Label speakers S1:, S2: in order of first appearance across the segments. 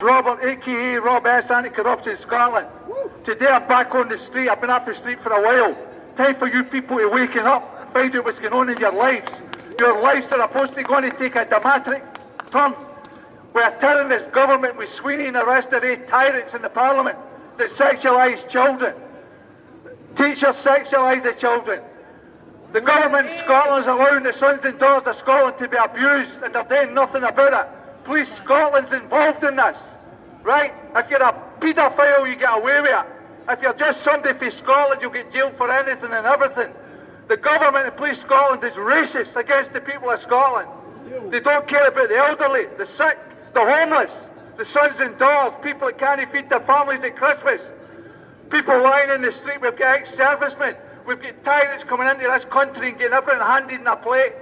S1: Robert, AKA Robess, Anti-Corruption Scotland. Today I'm back on the street. I've been off the street for a while. Time for you people to waken up and find out what's going on in your lives. Your lives are supposed to be going to take a dramatic turn. We're a terrorist government with Sweeney and the rest of the tyrants in the parliament that sexualise children. Teachers sexualise the children. The government in Scotland is allowing the sons and daughters of Scotland to be abused and they're doing nothing about it. Police Scotland's involved in this, right? If you're a paedophile, you get away with it. If you're just somebody from Scotland, you'll get jailed for anything and everything. The government and Police Scotland is racist against the people of Scotland. They don't care about the elderly, the sick, the homeless, the sons and daughters, people that can't feed their families at Christmas. People lying in the street. We've got ex-servicemen. We've got tyrants coming into this country and getting everything handed in a plate.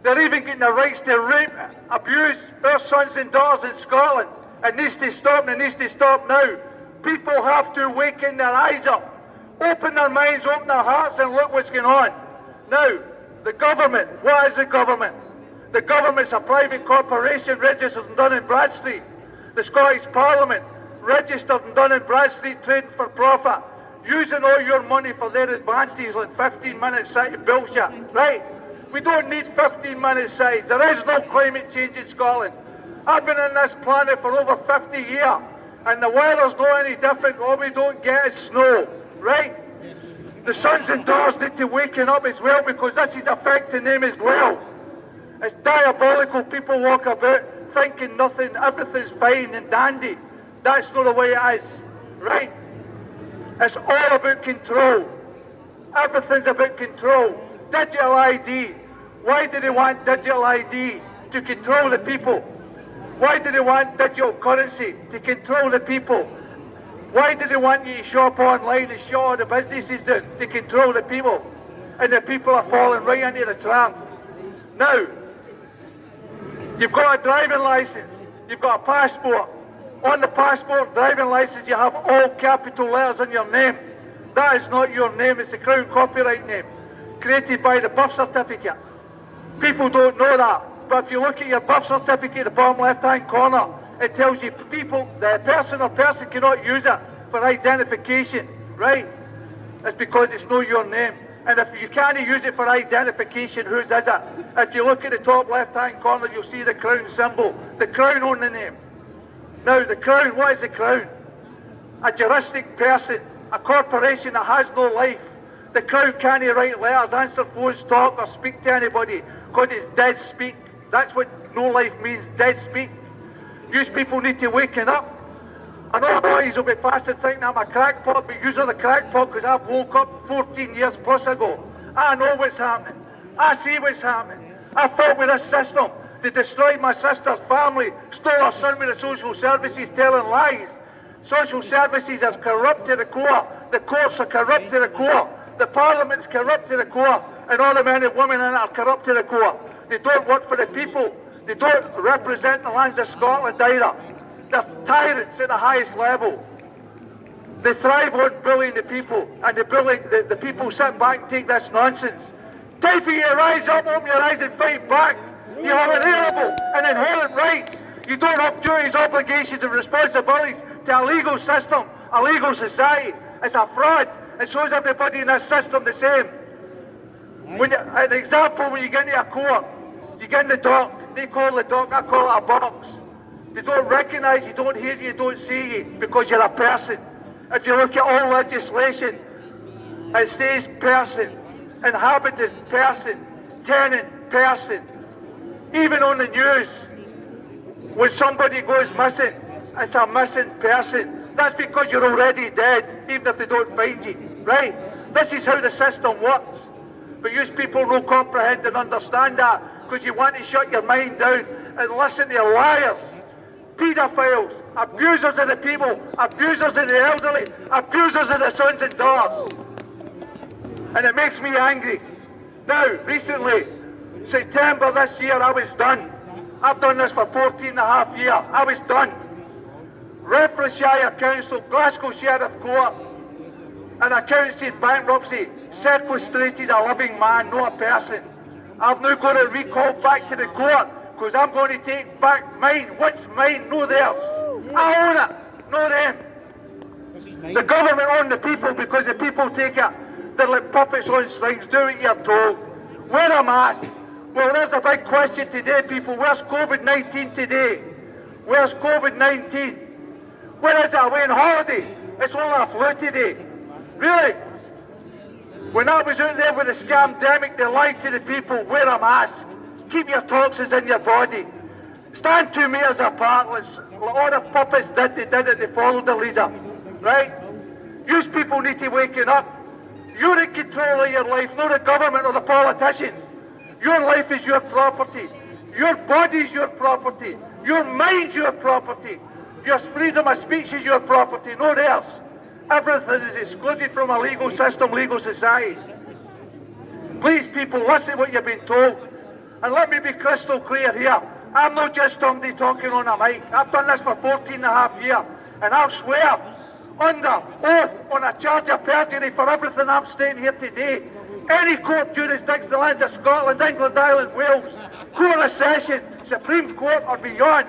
S1: They're even getting the rights to rape, abuse our sons and daughters in Scotland. It needs to stop, and it needs to stop now. People have to waken their eyes up, open their minds, open their hearts, and look what's going on. Now, the government, what is the government? The government's a private corporation registered in Dun & Bradstreet. The Scottish Parliament, registered in Dun & Bradstreet, trading for profit, using all your money for their advantage, like 15-minute city bullshit, right? We don't need 15-minute cities. There is no climate change in Scotland. I've been on this planet for over 50 years, and the weather's not any different. All we don't get is snow, right? Yes. The sons and daughters need to waken up as well, because this is affecting them as well. It's diabolical. People walk about thinking nothing, everything's fine and dandy. That's not the way it is, right? It's all about control. Everything's about control. Digital ID. Why do they want digital ID? To control the people. Why do they want digital currency? To control the people. Why do they want you to shop online and shut all the businesses down? To control the people. And the people are falling right into the trap. Now, you've got a driving licence. You've got a passport. On the passport, driving licence, you have all capital letters in your name. That is not your name. It's the Crown copyright name, created by the birth certificate. People don't know that, but if you look at your birth certificate, the bottom left-hand corner, it tells you people, the person or person cannot use it for identification, right? It's because it's not your name. And if you can't use it for identification, whose is it? If you look at the top left-hand corner, you'll see the Crown symbol, the Crown on the name. Now, the Crown, what is the Crown? A juristic person, a corporation that has no life. The Crown can't write letters, answer phones, talk or speak to anybody because it's dead speak. That's what no life means, dead speak. You people need to waken up. I know boys will be fast and thinking I'm a crackpot, but you're the crackpot because I've woke up 14 years plus ago. I know what's happening. I see what's happening. I fought with this system. They destroyed my sister's family, stole her son with the social services telling lies. Social services are corrupt to the core. The courts are corrupt to the core. The Parliament's corrupt to the core, and all the men and women in it are corrupt to the core. They don't work for the people. They don't represent the lands of Scotland either. They're tyrants at the highest level. They thrive on bullying the people, and the people sit back and take this nonsense. Time for you to rise up, open your eyes and fight back. You have an inherent right. You don't have duties, obligations and responsibilities to a legal system, a legal society. It's a fraud. And so is everybody in this system the same. An example, when you get into a court, you get in the dock, they call the dock, I call it a box. They don't recognise you, don't hear you, don't see you, because you're a person. If you look at all legislation, it says person, inhabitant person, tenant person. Even on the news, when somebody goes missing, it's a missing person. That's because you're already dead, even if they don't find you, right? This is how the system works. But you people don't comprehend and understand that because you want to shut your mind down and listen to liars, paedophiles, abusers of the people, abusers of the elderly, abusers of the sons and daughters. And it makes me angry. Now, recently, September this year, I was done. I've done this for 14 and a half years. I was done. Renfrewshire Council, Glasgow Sheriff Court, an accountancy bankruptcy, sequestrated a living man, not a person. I've now got to recall back to the court because I'm going to take back mine. What's mine? No theirs. I own it, no them. The government own the people because the people take it. They're like puppets on strings. Do what you're told. Wear a mask. Well, there's a big question today, people. Where's COVID-19 today? Where's COVID-19? Where is it? Away on holiday? It's only a flu today. Really? When I was out there with the scamdemic, they lied to the people. Wear a mask. Keep your toxins in your body. Stand 2 meters apart. All the puppets did, they followed the leader. Right? You people need to waken up. You're in control of your life, not the government or the politicians. Your life is your property. Your body is your property. Your mind is your property. Your freedom of speech is your property, not theirs. Everything is excluded from a legal system, legal society. Please, people, listen to what you've been told. And let me be crystal clear here. I'm not just somebody talking on a mic. I've done this for 14 and a half years. And I'll swear, under oath, on a charge of perjury for everything I'm saying here today, any court jurisdiction in the land of Scotland, England, Ireland, Wales, Court of Session, Supreme Court or beyond,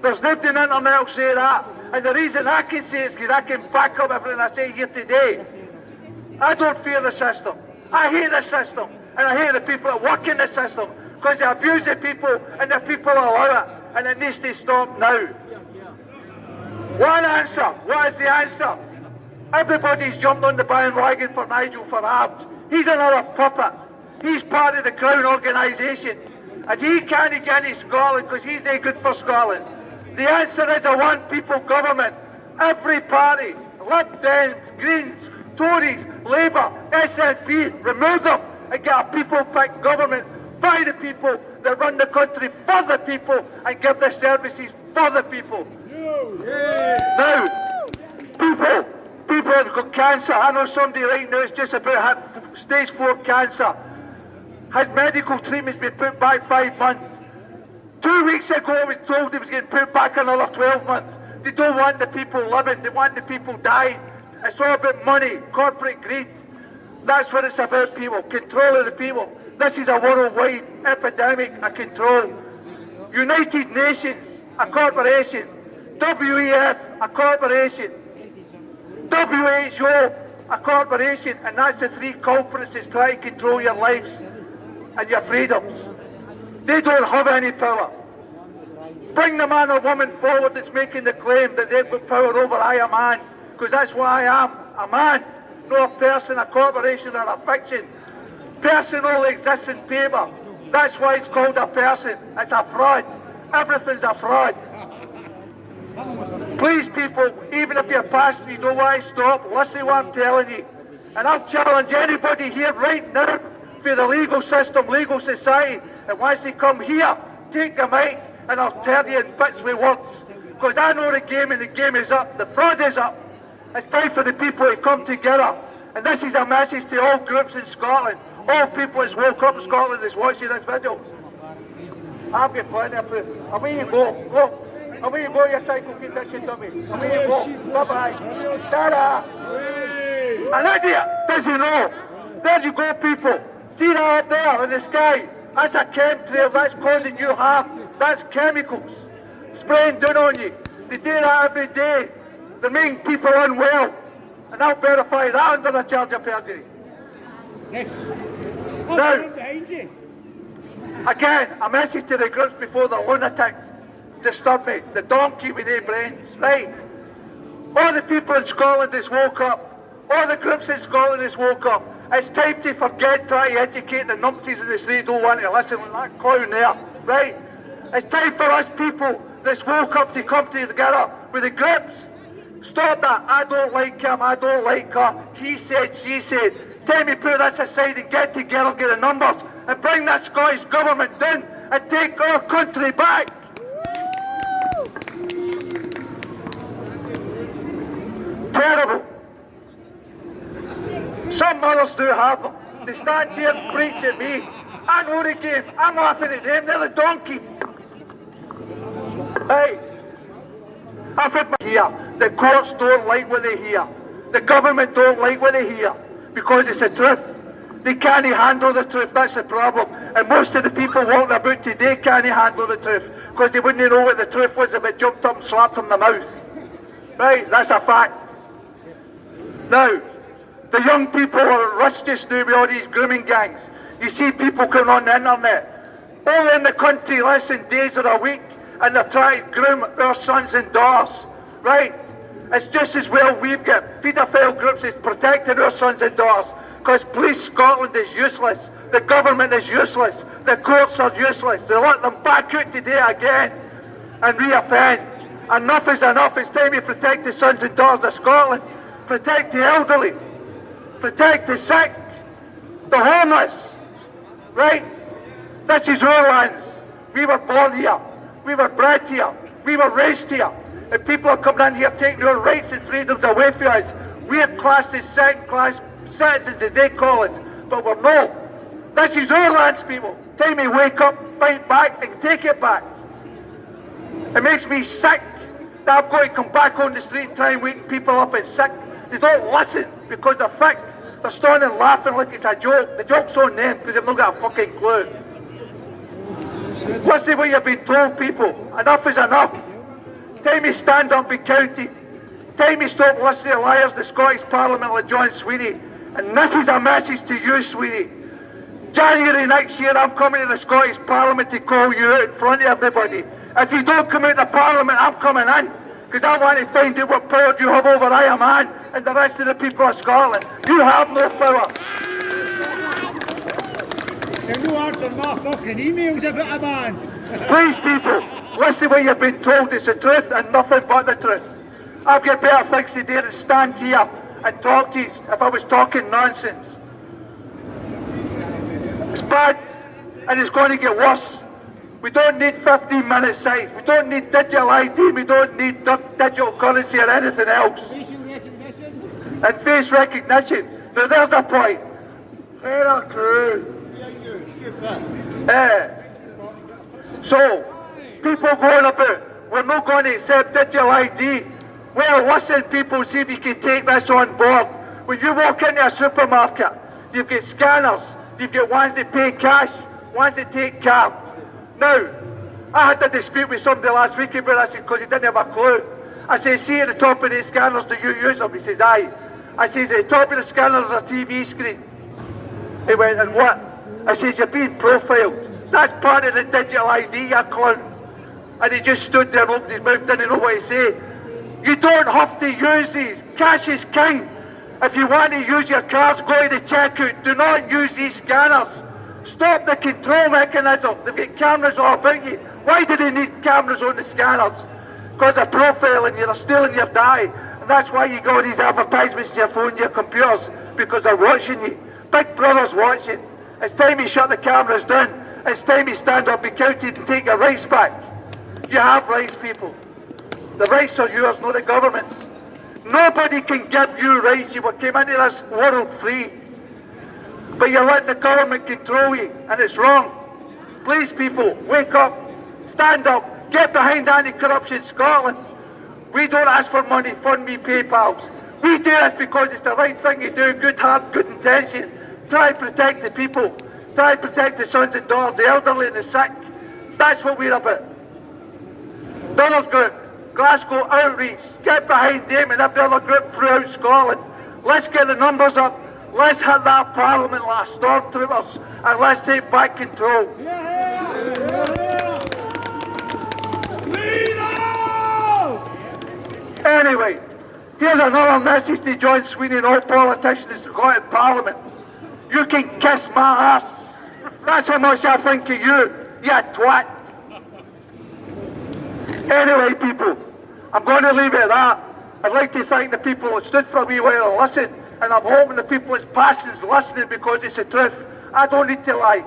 S1: there's nothing in the internet will say that. And the reason I can say it is because I can back up everything I say here today. I don't fear the system. I hate the system. And I hate the people that work in the system because they abuse the people and the people allow it. And it needs to stop now. One answer. What is the answer? Everybody's jumped on the bandwagon for Nigel Farage. He's another puppet. He's part of the Crown organisation. And he can't get into Scotland because he's no good for Scotland. The answer is a one people government. Every party, Lib Dems, Greens, Tories, Labour, SNP, remove them and get a people-picked government by the people that run the country for the people and give the services for the people. Now, people have got cancer. I know somebody right now is just about stage 4 cancer. His medical treatment's been put back 5 months. 2 weeks ago I was told he was getting put back another 12 months. They don't want the people living, they want the people dying. It's all about money, corporate greed. That's what it's about, people. Control of the people. This is a worldwide epidemic of control. United Nations, a corporation. WEF, a corporation. WHO, a corporation. And that's the 3 culprits that's trying to control your lives and your freedoms. They don't have any power. Bring the man or woman forward that's making the claim that they've got power over I, a man. Because that's what I am, a man. Not a person, a corporation or a fiction. Person only exists in paper. That's why it's called a person. It's a fraud. Everything's a fraud. Please, people, even if you're passionate, you don't want to stop, listen to what I'm telling you. And I'll challenge anybody here right now for the legal system, legal society, and once they come here, take the mic, and I'll tell you in bits with words. Because I know the game, and the game is up. The fraud is up. It's time for the people to come together. And this is a message to all groups in Scotland. All people that's woke up in Scotland that's watching this video. I've got plenty of proof. Away you go. Go. Away you go, your psycho condition dummy. Away you go. Bye-bye. Ta-da. An idiot does he know? There you go, people. See that up there in the sky? That's a chemtrail. That's causing you harm. That's chemicals spraying down on you. They do that every day. They're making people unwell. And I'll verify that under a charge of perjury.
S2: Yes.
S1: Now, again, a message to the groups before the lunatic disturb me. The donkey with their brains. Right. All the people in Scotland that's woke up. All the groups in Scotland that's woke up. It's time to forget trying to educate the numpties in the street who don't want to listen to that clown there. Right. It's time for us people that's woke up to come together with the groups. Stop that. I don't like him. I don't like her. He said, she said. Time to put this aside and get together, get the numbers, and bring that Scottish government in and take our country back. Terrible. Some mothers do have them. They stand here and preach at me. I know the game. I'm laughing at them. They're the donkeys. Hey. I've had my here. The courts don't like what they hear. The government don't like what they hear. Because it's the truth. They can't handle the truth, that's the problem. And most of the people walking about today can't handle the truth, because they wouldn't know what the truth was if it jumped up and slapped them in the mouth. Right, that's a fact. Now, the young people are at risk just now with all these grooming gangs. You see people coming on the internet, all in the country less than days or a week, and they're trying to groom our sons and daughters, right? It's just as well we've got paedophile groups that's protecting our sons and daughters, because Police Scotland is useless, the government is useless, the courts are useless. They let them back out today again and re-offend. Enough is enough. It's time to protect the sons and daughters of Scotland, protect the elderly, protect the sick, the homeless, right? This is our lands. We were born here, we were bred here, we were raised here. And people are coming in here taking our rights and freedoms away from us. We're classed as second-class citizens, as they call us, but we're not. This is our lands, people. Time to wake up, fight back, and take it back. It makes me sick that I've got to come back on the street and try and wake people up and sick. They don't listen because they're thick. They're standing and laughing like it's a joke. The joke's on them because they've not got a fucking clue. Listen what you've been told, people. Enough is enough. Time to stand up and county. Time to stop listening to liars in the Scottish Parliament like John Sweeney. And this is a message to you, Sweeney. January next year, I'm coming to the Scottish Parliament to call you out in front of everybody. If you don't come out of Parliament, I'm coming in. Because I want to find out what power you have over I Am Man and the rest of the people of Scotland. You have no power.
S2: Can you answer my fucking emails about a man?
S1: Please, people, listen what you've been told. It's the truth and nothing but the truth. I've got better things to do than stand here and talk to you if I was talking nonsense. It's bad, and it's going to get worse. We don't need 15-minute sites. We don't need digital ID. We don't need digital currency or anything else.
S2: Facial recognition?
S1: And face recognition. Now there's a point. Fair a crew.
S2: Yeah, you stupid.
S1: So, people going about, we're not going to accept digital ID. Well, listen, people, see if you can take this on board. When you walk into a supermarket, you've got scanners. You've got ones that pay cash, ones that take card. Now, I had a dispute with somebody last week about this because he didn't have a clue. I said, see at the top of the scanners, do you use them? He says, aye. I says, at the top of the scanners is a TV screen. He went, and what? I says, you're being profiled. That's part of the digital ID, you clown. And he just stood there and opened his mouth, didn't know what to say. You don't have to use these. Cash is king. If you want to use your cards, go to the checkout. Do not use these scanners. Stop the control mechanism. They've got cameras all about you. Why do they need cameras on the scanners? Because they're profiling you, they're stealing your data. And that's why you got these advertisements on your phone, your computers, because they're watching you. Big Brother's watching. It's time you shut the cameras down. It's time you stand up, be counted, and take your rights back. You have rights, people. The rights are yours, not the government's. Nobody can give you rights. You came into this world free. But you're letting the government control you, and it's wrong. Please, people, wake up, stand up, get behind anti-corruption Scotland. We don't ask for money, fund me, PayPals. We do this because it's the right thing to do, good heart, good intention. Try to protect the people. Try to protect the sons and daughters, the elderly and the sick. That's what we're about. Donald Group, Glasgow Outreach, get behind them and every other group throughout Scotland. Let's get the numbers up. Let's hit that Parliament like stormtroopers and let's take back control. Anyway, here's another message to John Sweeney and all politicians in the Scottish Parliament. You can kiss my ass. That's how much I think of you twat. Anyway, people, I'm going to leave it at that. I'd like to thank the people who stood for a wee while and listened, and I'm hoping the people that's passing is listening because it's the truth. I don't need to lie.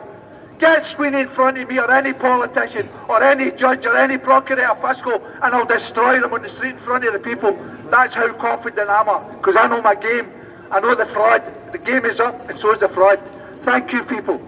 S1: Get Sweeney in front of me or any politician or any judge or any procurator fiscal and I'll destroy them on the street in front of the people. That's how confident I am, because I know my game. I know the fraud. The game is up and so is the fraud. Thank you, people.